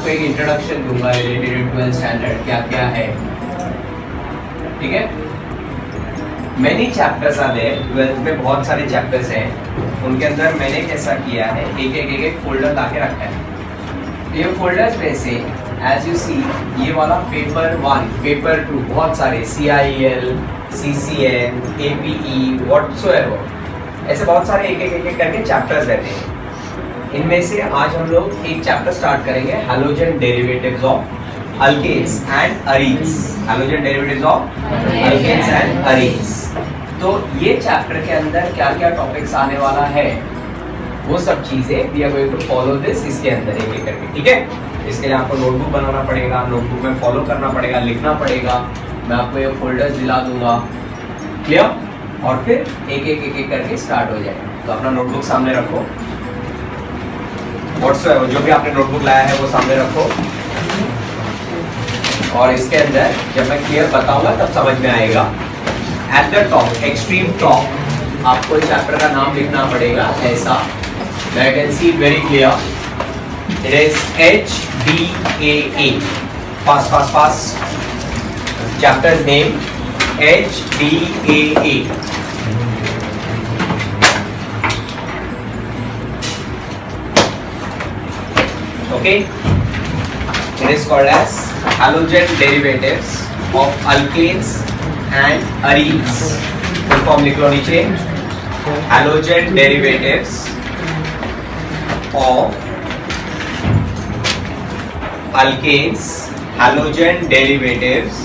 एक इंट्रोडक्शन दूंगा related 12th standard क्या क्या है, ठीक है। Many chapters are there, 12th में बहुत सारे चैप्टर्स हैं, उनके अंदर मैंने कैसा किया है एक फोल्डर ला के रखा है। ये फोल्डर्स में से एज यू सी ये वाला पेपर 1, पेपर 2, बहुत सारे CIL, CCN, APE, व्हाटसोएवर, ऐसे बहुत सारे एक करके चैप्टर्स रहते हैं। इनमें से आज हम लोग एक चैप्टर स्टार्ट करेंगे, halogen derivatives of alkanes and arenes. Halogen derivatives of alkanes and arenes. तो ये चैप्टर के अंदर क्या क्या टॉपिक्स आने वाला है वो सब चीजें we are going to follow this इसके अंदर एक करके, ठीक है। इसके लिए आपको नोटबुक बनाना पड़ेगा, नोटबुक में फॉलो करना पड़ेगा, लिखना पड़ेगा। मैं आपको ये फोल्डर्स दिला दूंगा, क्लियर। और फिर एक करके स्टार्ट हो जाएगा। तो अपना नोटबुक सामने रखो, व्हाट्सएप जो भी आपने नोटबुक लाया है वो सामने रखो, और इसके अंदर जब मैं क्लियर बताऊंगा तब समझ में आएगा। At the top, extreme top, आपको इस चैप्टर का नाम लिखना पड़ेगा ऐसा, I can see very clear, it is HDAA, fast fast fast, chapter name HDAA। Okay, it is called as halogen derivatives of alkanes and arenes. Full form लिख लो नीचे, halogen derivatives of alkanes, halogen derivatives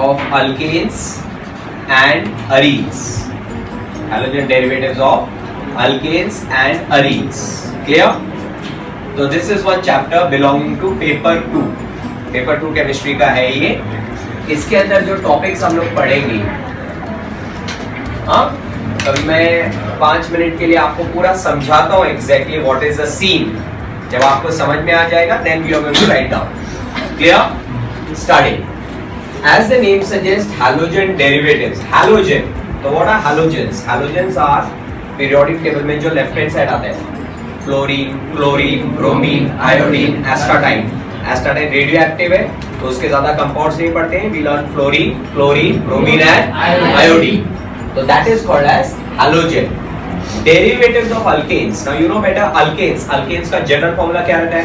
of alkanes and arenes, halogen derivatives of alkanes and arenes, clear? So this is one chapter belonging to paper 2, paper 2 chemistry का है ये। इसके अंदर जो topics हम लोग पढ़ेंगे, हाँ, तभी मैं 5 मिनट के लिए आपको पूरा समझाता हूँ exactly what is the scene. जब आपको समझ में आ जाएगा then we are going to write down, clear. Starting, as the name suggest halogen derivatives. Halogen, तो what are halogens? Halogens are periodic table में जो लेफ्ट हैंड साइड आता है, fluorine, chlorine, bromine, iodine, astatine. Astatine radioactive है तो उसके ज्यादा compounds नहीं पड़ते हैं। We learn fluorine, chlorine, bromine and iodine. तो that is called as halogen. Derivatives of alkanes, now you know बेटा अल्केन्स, अल्केन्स का जनरल फार्मूला क्या रहता है?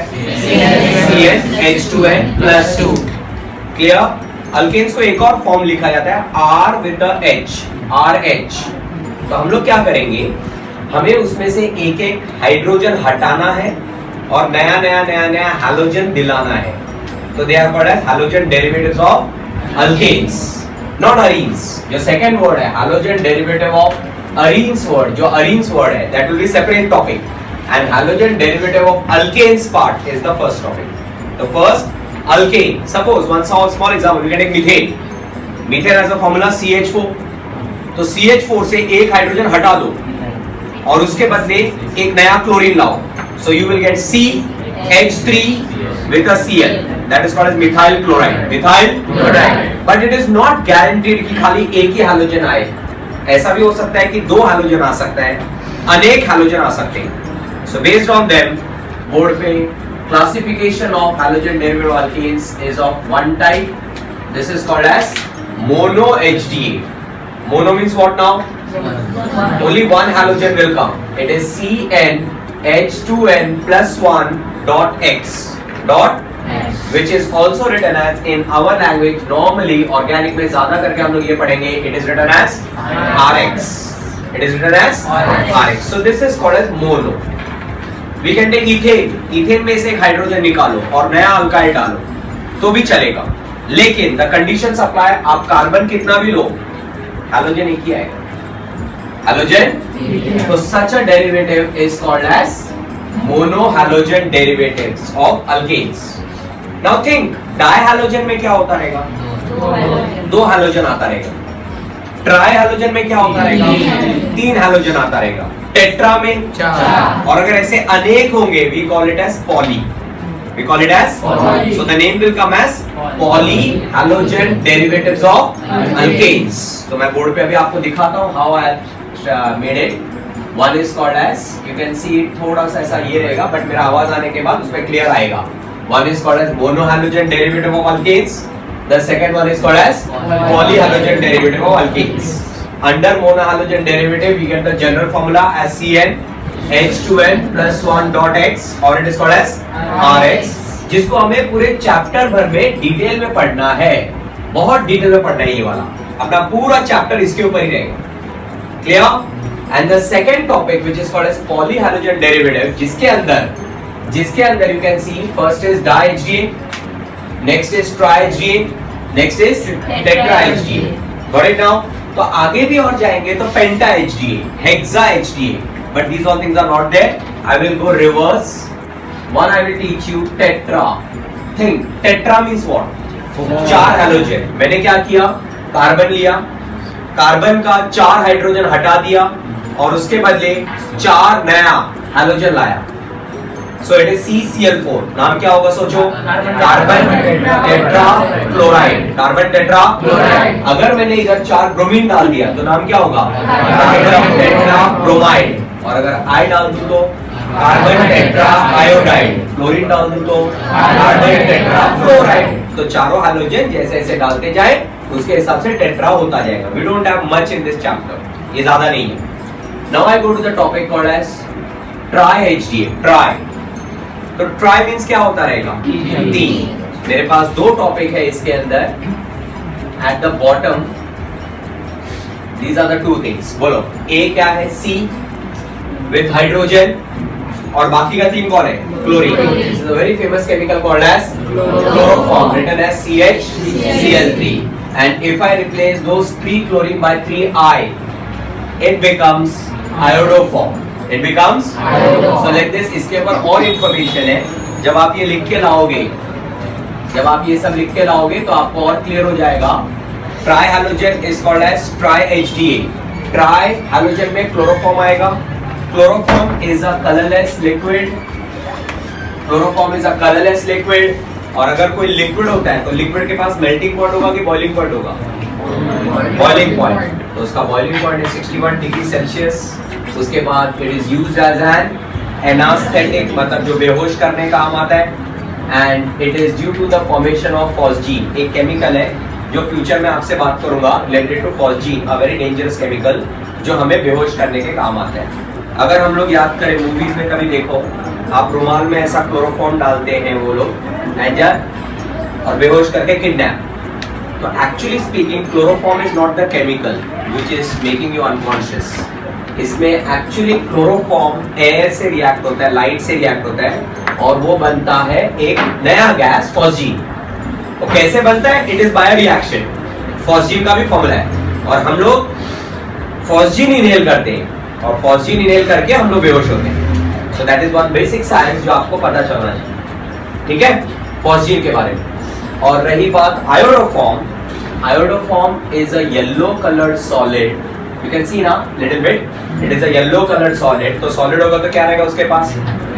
CnH2n+2, clear. अल्केन्स को एक और फॉर्म लिखा जाता है R with the H, RH। तो हम लोग क्या करेंगे, हमें उसमें से एक हाइड्रोजन हटाना है और नया हैलोजन दिलाना है। तो they are called as halogen derivatives of alkanes, not arenes. जो सेकंड वर्ड है halogen derivative of arenes word, जो अरीन्स वर्ड है that will be separate topic, and halogen derivative of alkanes part is the first topic. The first alkane, suppose one small example, we can take methane. Methane has a formula CH4, तो CH4 से एक hydrogen हटा दो और उसके बदले एक नया क्लोरीन लाओ, so you will get CH3 with a Cl, that is called as methyl chloride, methyl chloride। but it is not guaranteed कि खाली एक ही हैलोजन आए, ऐसा भी हो सकता है कि 2 हैलोजन आ सकता है, अनेक हैलोजन आ सकते हैं। so based on them, board पे classification of halogen derivative alkenes is of one type, this is called as mono HDA। Mono means what now? Only one halogen will come. It is CnH2n+1 dot X, which is also written as in our language normally organic में ज्यादा करके हम लोग ये पढ़ेंगे, it is written as RX। It is written as RX। So this is called as mono। We can take ethane, ethane में से एक हाइड्रोजन निकालो और नया अल्काइल डालो तो भी चलेगा, लेकिन द कंडीशंस अप्लाई, आप कार्बन कितना भी लो हैलोजन एक ही आएगा, हैलोजन। तो such a derivative is called as mono halogen derivatives of alkanes. Now think, di halogen में क्या होता रहेगा? 2 हैलोजन आता रहेगा। ट्राई हैलोजन में क्या होता रहेगा? 3 हैलोजन आता रहेगा। टेट्रा में 4, और अगर ऐसे अनेक होंगे we call it as poly, we call it as poly। so the name will come as polyhalogen derivatives of alkanes। तो मैं बोर्ड पे अभी आपको दिखाता हूँ how I made it। One is called as, you can see it थोड़ा सा ऐसा ये रहेगा, बट मेरा आवाज आने के बाद उसमें क्लियर आएगा. One is called as monohalogen derivative of alkanes. The second one is called as polyhalogen derivative of alkanes. Under monohalogen derivative, we get the general formula as CN H2N plus 1 dot X, or it is called as RX, जिसको हमें पूरे chapter भर में detail में पढ़ना है. बहुत detail में पढ़ना है ये वाला. अपना पूरा चैप्टर इसके ऊपर ही रहेगा. Clear? And the second topic which is called as polyhalogen derivative, जिसके अंदर you can see first is डाई-HDA, next is tri HDA, next is tetra HDA. Got it now? तो आगे भी और जाएंगे तो penta HDA, hexa HDA, but these all things are not there. I will go reverse. One I will teach you tetra. Think tetra means what? 4 halogen. मैंने क्या किया? Carbon लिया, कार्बन का 4 हाइड्रोजन हटा दिया और उसके बदले 4 नया हैलोजन लाया. So it is CCl4. नाम क्या होगा सोचो? Carbon tetra chloride. Carbon tetra chloride. अगर मैंने इधर 4 ब्रोमीन डाल दिया तो नाम क्या होगा? Carbon tetra bromide. और अगर I डाल दूं तो कार्बन टेट्रा आयोडाइड. फ्लोरीन डाल दूं तो कार्बन टेट्रा फ्लोराइड. तो चारों हैलोजन जैसे ऐसे डालते जाए उसके हिसाब से टेट्रा होता जाएगा. We don't have much in this chapter, ये ज्यादा नहीं है. Now I go to the topic called as tri HDA. Tri, तो ट्राई मींस क्या होता रहेगा? 3. मेरे पास 2 टॉपिक है इसके अंदर. At the bottom these are the 2 things. बोलो, ए क्या है? C with hydrogen, और बाकी का 3 कौन है? Chlorine. This is a very famous chemical called as chloroform, written as CHCl3. And if I replace those 3 chlorine by 3I, it becomes iodoform. It becomes iodoform. So like this. इसके ऊपर और information है. जब आप ये लिख के लाओगे, जब आप ये सब लिख के लाओगे तो आपको और क्लियर हो जाएगा. Tri halogen is called as tri HDA. Tri halogen में क्लोरोफॉर्म आएगा. Chloroform is a colorless liquid. Chloroform is a colorless liquid. और अगर कोई लिक्विड होता है तो लिक्विड के पास मेल्टिंग पॉइंट होगा कि बॉइलिंग पॉइंट होगा? Boiling point. तो उसका बॉइलिंग पॉइंट है 61 डिग्री सेल्सियस. उसके बाद it is used as an anaesthetic, मतलब जो बेहोश करने का काम आता है. And it is due to the formation of phosgene. एक केमिकल है जो फ्यूचर में आपसे बात करूंगा related to phosgene, a very dangerous chemical जो हमें बेहोश करने के काम आता है. अगर हम लोग याद करें, मूवीज में कभी देखो, आप रुमाल में ऐसा क्लोरोफॉर्म डालते हैं वो लोग एंजर, और बेहोश करके किडनैप. तो actually speaking chloroform is not the chemical which is making you unconscious. इसमें एक्चुअली क्लोरोफॉर्म एयर से रिएक्ट होता है, लाइट से रिएक्ट होता है, और वो बनता है एक नया गैस फॉस्जीन. तो कैसे बनता है? It is by reaction. Phosgene का भी फॉर्मूला है, और हम लोग फॉस्जीन इनहेल करते हैं, और फॉस्जीन इनहेल करके हम लोग बेहोश होते हैं. So that is one basic science जो आपको पता चलना चाहिए. ठीक है, फॉस्जीन के बारे में. और रही बात iodoform, iodoform is a yellow coloured solid. You can see ना little bit, it is a yellow coloured solid. तो सॉलिड होगा तो क्या रहेगा उसके पास?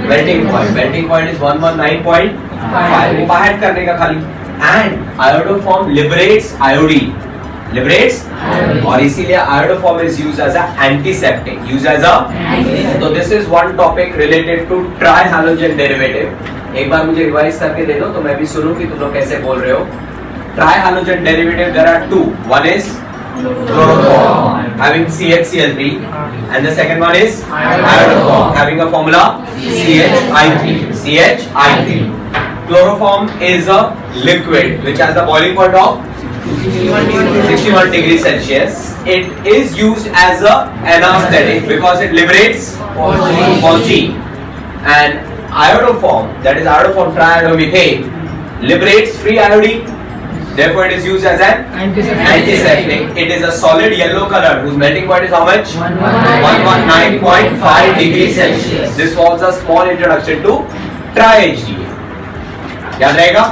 Melting point. Melting point is 119.5. बाहर करने का खाली. And iodoform liberates iodine, liberates, और इसीलिए iodoform is used as a antiseptic. Used as a, तो this is one topic related to tri halogen derivative. एक बार मुझे रिवाइज करके दे दो तो मैं भी सुनूं कि तुम लोग कैसे बोल रहे हो. Try halogen derivative there are 2. One is chloroform having CHCl3, and the second one is iodoform having a formula CHI3. CHI3. Chloroform is a liquid which has the boiling point of 61 degrees Celsius. It is used as a anesthetic because it liberates phosgene. And iodoform, that is iodoform triiodomethane, liberates free iodine. Therefore, it is used as an antiseptic. It is a solid yellow color whose melting point is how much? 119.5 degrees Celsius. This was a small introduction to tri-HDA. याद रहेगा?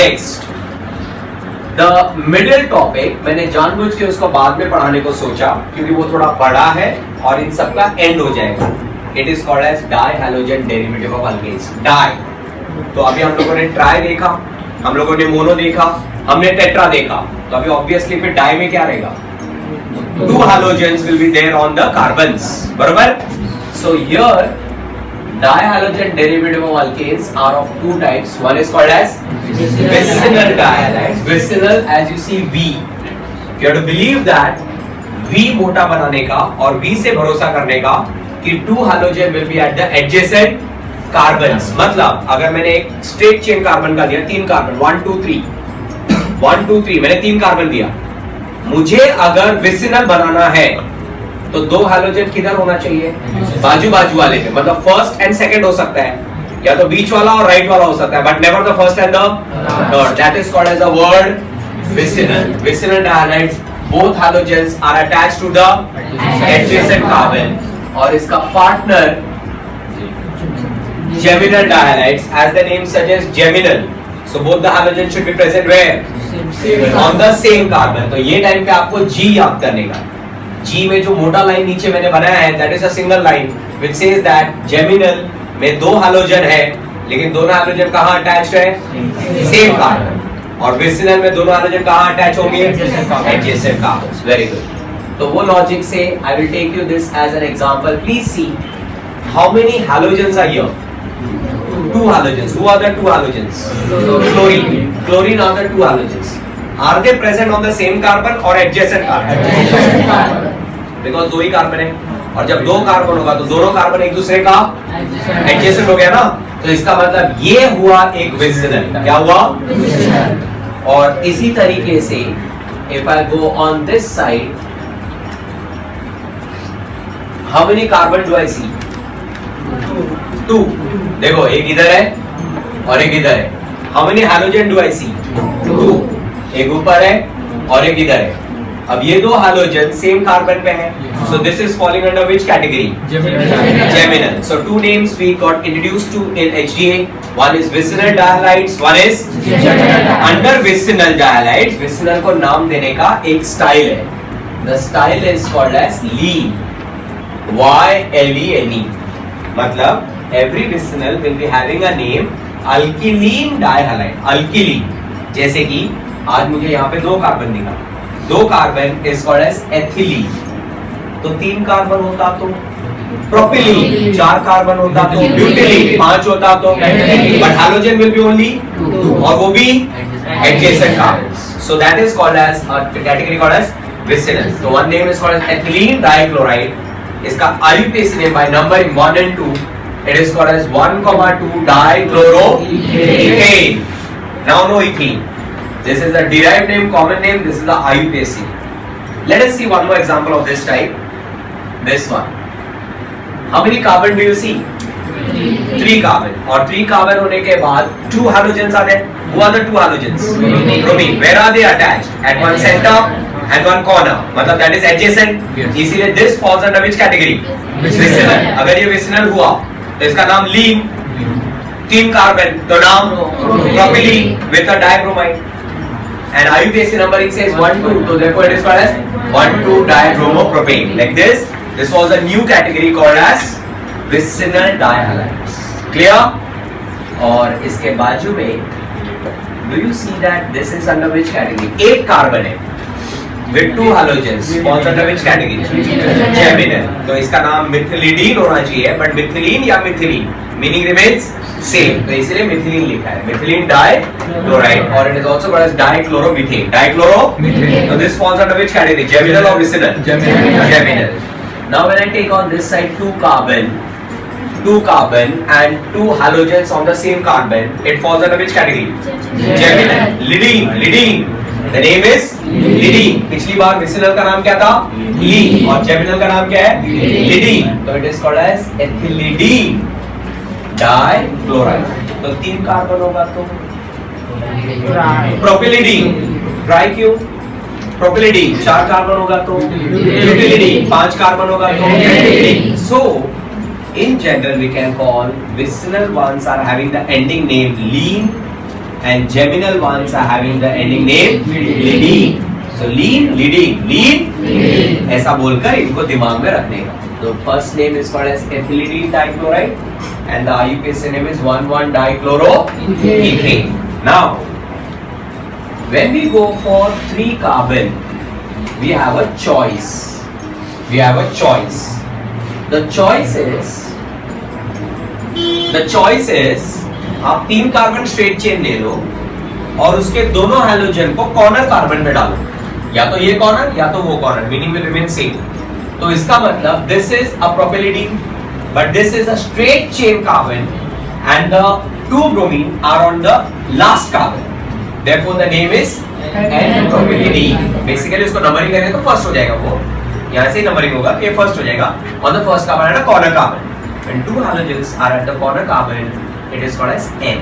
Next, the middle topic मैंने जानबूझ के उसको बाद में पढ़ाने को सोचा क्योंकि वो थोड़ा बड़ा है और इन सब का एंड हो जाएगा. It is called as dihalogen derivative of alkanes. Di. तो अभी हम लोगों ने ट्राई देखा, हम लोगों ने मोनो देखा, हमने टेट्रा देखा. तो अभी ऑब्वियसली फिर डाई में क्या रहेगा? two halogens will be there on the carbons. बरोबर? So here dihalogen derivative of alkanes are of two types. One is called as vicinal dihalides. Vicinal, as you see V. You have to believe that V मोटा बनाने का और V से भरोसा करने का कि two halogen will be at the adjacent carbons. मतलब अगर मैंने एक straight chain carbon का दिया, 3 कार्बन, 1 2 3, 1 2 3, मैंने 3 कार्बन दिया. मुझे अगर विसिनल बनाना है तो 2 हाइड्रोजन किधर होना चाहिए? बाजू बाजू वाले पे. मतलब फर्स्ट एंड सेकंड हो सकता है, या तो बीच वाला और राइट वाला हो सकता है, but never the first and the third. That is called as the word vicinal. Vicinal dihalides, both hydrogens are attached to the adjacent carbon. और इसका partner geminal dihalides, as the name suggests, geminal. So both the halogens should be present where? On the same carbon. तो ये time पे आपको G याद करने का. G में जो मोटा लाइन नीचे मैंने बनाया है, that is a single line which says that geminal में 2 हाइड्रोजन है, लेकिन दोनों हाइड्रोजन कहाँ अटैच्ड है? Same carbon. और विसिनल में दोनों हाइड्रोजन कहाँ अटैच होंगे? Adjacent carbon. Very good. तो वो लॉजिक से I will take you this as an example. Please see how many halogens are here. 2 halogens. Who are the 2 halogens? Chlorine. Chlorine are the 2 halogens. Are they present on the same carbon or adjacent carbon? Because 2 he carbon है, और जब 2 carbon होगा तो दोनों carbon एक दूसरे का adjacent हो गया ना. तो इसका मतलब ये हुआ एक विसिनल. क्या हुआ? और इसी तरीके से if I go on this side, how many carbon do I see? 2. देखो, एक इधर है और एक इधर है. How many halogen do I see? 2. एक ऊपर है और एक इधर है. अब ये 2 halogen सेम कार्बन पे हैं. So this is falling under which category? Geminal. So 2 names we got introduced to in HDA. One is vicinal dihalides, one is under vicinal dihalides. Vicinal को नाम देने का एक स्टाइल है. The style is called as lean. Y-L-E-N-E. मतलब every vicinal will be having a name alkylene dihalide. Alkylene. जैसे कि आज मुझे यहाँ पे 2 कार्बन दिखा. 2 carbon is called as ethylene. तो 3 कार्बन होता तो propylene. 4 कार्बन होता तो butylene. 5 होता तो but halogen will be only 2. और वो भी adjacent carbons. So that is called as a category called as vicinal. So one name is called as ethylene dichloride. इसका IUPAC name by numbering 1 and 2. It is called as 1,2 dichloroethane. Now no ethene. This is the derived name, common name. This is the IUPAC. Let us see one more example of this type. This one. How many carbon do you see? 3 carbon. और 3 carbon होने के बाद 2 halogens are there. Who are the 2 halogens? Bromine. Where are they attached? At one center and one corner. मतलब that is adjacent. इसीलिए this falls under which category? Vicinal. अगर ये vicinal हुआ तो इसका नाम लीन. 3 कार्बन तो नाम propylene with a dibromide. And IUPAC numbering says 1 2. So therefore it is called as 1,2 dibromopropane. Like this. This was a new category called as vicinal dihalides. Clear? और इसके बाजू में do you see that this is under which category? 8 carbon है with 2 halogens. falls under which category? Geminal. तो इसका नाम मिथिलिडीन होना चाहिए, but मिथिलीन या मिथिलीन meaning remains same. तो इसलिए मिथिलीन लिखा है. मिथिलीन डाइक्लोराइड, और it is also called as dichloromethane. Dichloromethane. So this falls under which category? Geminal or vicinal? Geminal. Now when I take on this side 2 carbon and 2 halogens on the same carbon, it falls under which category? Geminal. Lidine. The name is lidine. पिछली बार vicinal का नाम क्या था? लीन. और geminal का नाम क्या है? lidine. तो it is called as ethylidine dichloride. तो 3 कार्बन होगा तो propylidine. ड्राई क्यों? propylidine. 4 कार्बन होगा तो butylidine. 5 कार्बन होगा तो butylidine. So in general we can call vicinal ones are having the ending name lean and geminal ones are having the ending name lidine. So lean, lidine, lean ऐसा बोलकर इनको दिमाग में रखने का. So first name is called as ethylidine dichloride and the IUPAC name is 1,1-dichloroethane. Now when we go for 3 carbon we have a choice. We have a choice. The choice is आप 3 carbon straight chain ले लो और उसके दोनों halogen को corner carbon में डालो, या तो ये कॉर्नर या तो वो corner, meaning will remain same. तो इसका मतलब this is a propylidene, but this is a straight chain carbon and the 2 bromine are on the last carbon. Therefore the name is N-propylidene. Basically उसको numbering करेंगे तो first हो जाएगा, वो यहाँ से नंबरिंग होगा, ये फर्स्ट हो जाएगा on the first carbon at a corner carbon. When 2 halogens are at the corner carbon, it is called as N.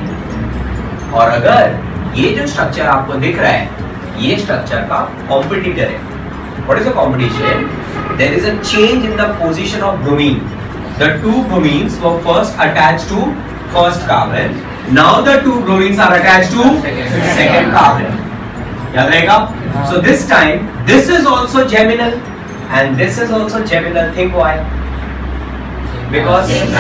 और अगर ये जो स्ट्रक्चर आपको दिख रहा है, ये स्ट्रक्चर का कॉम्पिटिटर है. What is the competition? There is a change in the position of bromine. The 2 bromines were first attached to first carbon. Now the 2 bromines are attached to second carbon. याद रहेगा? So this time this is also geminal and this is also geminal. Think why? Because in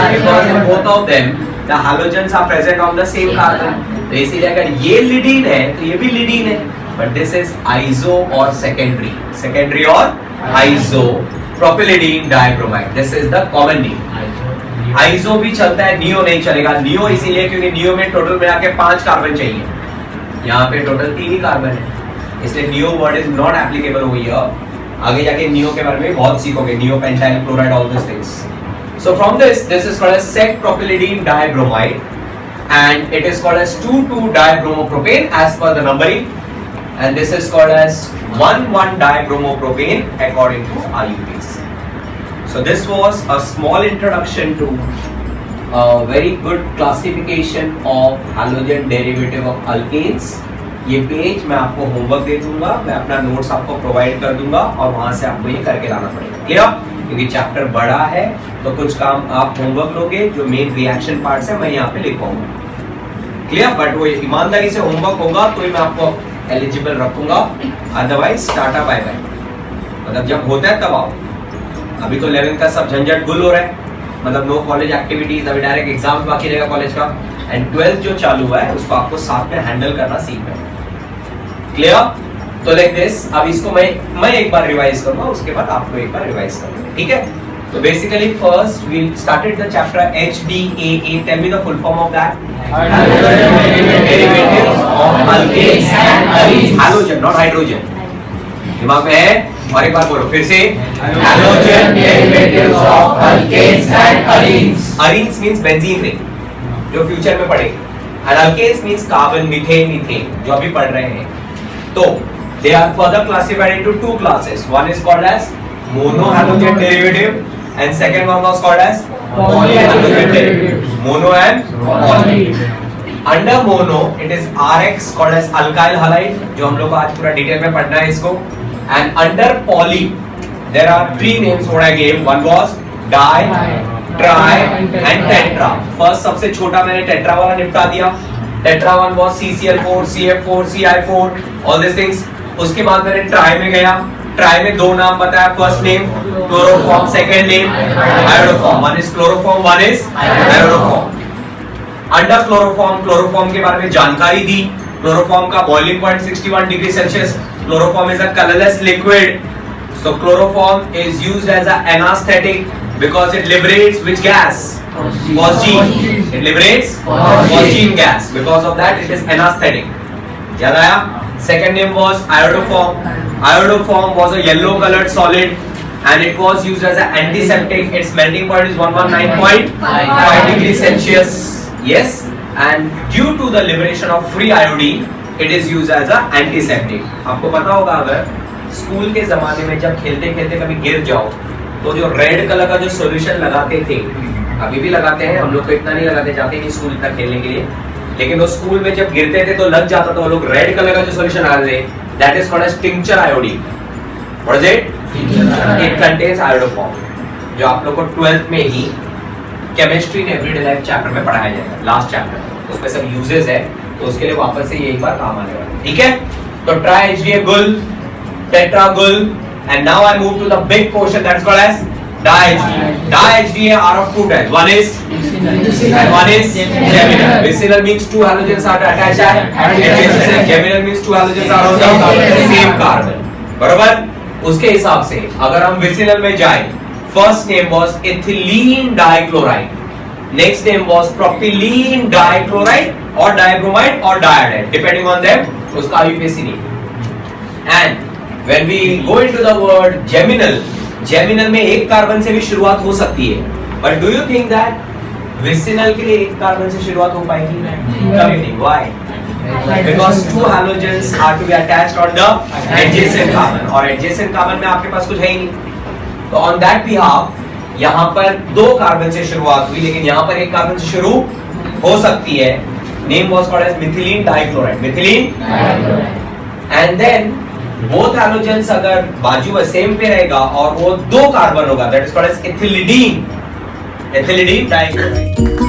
both of them the halogens are present on the same carbon. तो इसीलिए अगर ये लिडीन है तो ये भी लिडीन है. But this is iso or secondary or iso propylidene dibromide. This is the common name. Iso भी चलता है, नियो नहीं चलेगा. नियो इसीलिए क्योंकि नियो में टोटल मिला के 5 कार्बन चाहिए, यहाँ पे टोटल 3 ही कार्बन है, इसलिए neo word is not applicable over here. आगे जाके नियो के बारे में बहुत सीखोगे, neo pentyl chloride, all this things. So from this is called as sec propylidene dibromide and it is called as 2,2-dibromopropane as per the numbering, and this is called as 1,1-dibromopropane according to IUPAC. So this was a small introduction to a very good classification of halogen derivative of alkanes. ये page मैं आपको homework दे दूंगा, मैं अपना notes आपको provide कर दूंगा और वहां से आपको ये करके लाना पड़ेगा. क्लियर? क्योंकि चैप्टर बड़ा है तो कुछ काम आप होमवर्क लोगे, जो मेन रिएक्शन पार्ट्स है मैं यहाँ पे लिख पाऊंगा. क्लियर? बट वो ईमानदारी से होमवर्क होगा तो ही मैं आपको एलिजिबल रखूंगा, अदरवाइज टाटा बाय बाय. मतलब जब होता है तब आओ. अभी तो 11th का सब झंझट गुल हो रहा है, मतलब नो कॉलेज एक्टिविटीज, अभी डायरेक्ट एग्जाम्स बाकी रहेगा कॉलेज का, एंड 12th जो चालू हुआ है उसको आपको साथ में हैंडल करना सीखना है. क्लियर? तो लाइक दिस. अब इसको मैं एक बार रिवाइज करूंगा, उसके बाद आपको एक बार रिवाइज करूंगा. ठीक है? तो basically first we started the chapter HDAA. Tell me the full form of that. Derivatives of alkanes and alkenes. Halogen not hydrogen. दिमाग में है? और एक बार बोलो फिर से. Halogen derivatives of alkanes and alkenes. Alkenes means benzene ring, जो फ्यूचर में पढ़ेंगे, and alkanes means carbon, methane, methane, जो अभी पढ़ रहे हैं. तो they are further classified into 2 classes. One is called as monohalogen derivative and second one was called as polyhalogen derivative. Mono and poly. Under mono it is RX called as alkyl halide, जो हम लोग को आज पूरा detail में पढ़ना है इसको. And under poly there are 3 names what I gave. One was di, tri and tetra. First सबसे छोटा मैंने टेट्रा वाला निपटा दिया. Tetra one was CCl4, CF4, CI4, all these things. उसके बाद मैंने ट्राई में गया. ट्राई में 2 नाम बताया. First name chloroform, second name iodoform. One is chloroform, one is iodoform. Under chloroform के बारे में जानकारी दी. क्लोरोफॉर्म का boiling point 61 degree Celsius. Chloroform is a colourless liquid. So chloroform is used as an anesthetic because it liberates which gas? Phosgene. It liberates phosgene gas. Because of that it is anesthetic. याद आया? Second name was iodoform. Iodoform was a yellow colored solid and it was used as an antiseptic. Its melting point is 119.5 degrees Celsius. Yes, and due to the liberation of free iodine, it is used as an antiseptic. आपको पता होगा अगर school के जमाने में जब खेलते खेलते कभी गिर जाओ तो जो रेड कलर का जो सॉल्यूशन लगाते थे, अभी भी लगाते हैं, हम लोग को इतना नहीं लगाते, जाते नहीं स्कूल इतना खेलने के लिए, लेकिन वो स्कूल में जब गिरते थे तो लग जाता था, वो लोग रेड कलर का जो सॉल्यूशन आ रहे थे, that is called as tincture iodine. What is it? It contains iodoform, जो आप लोग को 12th में ही chemistry in everyday life chapter में पढ़ाया जाएगा, लास्ट चैप्टर. तो उसमें सब यूजेस है, तो उसके लिए वापस से ये एक बार काम आने वाला है. ठीक है? तो ट्राई HDA गुल, टेट्रा गुल, and now I move to the big portion that's called as di-HDA. Di-HDA are of 2 types. One is and one is geminal. Vicinal means 2 halogens are attached and geminal means 2 halogens are on the same carbon. बरोबर? उसके हिसाब से अगर हम vicinal में जाए, first name was ethylene dichloride, next name was propylene dichloride और dibromide और डाइआयोडाइड, डिपेंडिंग ऑन देम उसका IUPAC name. And when we go into the word geminal, geminal में एक कार्बन से भी शुरुआत हो सकती है, but do you think that vicinal के लिए एक कार्बन से शुरुआत हो पाएगी? कभी नहीं। Why? Because two halogens are to be attached on the adjacent carbon, और adjacent carbon में आपके पास कुछ है ही नहीं। तो on that behalf यहाँ पर दो कार्बन से शुरुआत हुई, लेकिन यहाँ पर एक कार्बन से शुरू हो सकती है। Name was called as methylene dichloride, methylene dichloride, and then both halogens अगर बाजू में सेम पे रहेगा और वो दो कार्बन होगा, that is called as ethylidene, ethylidene dichloride।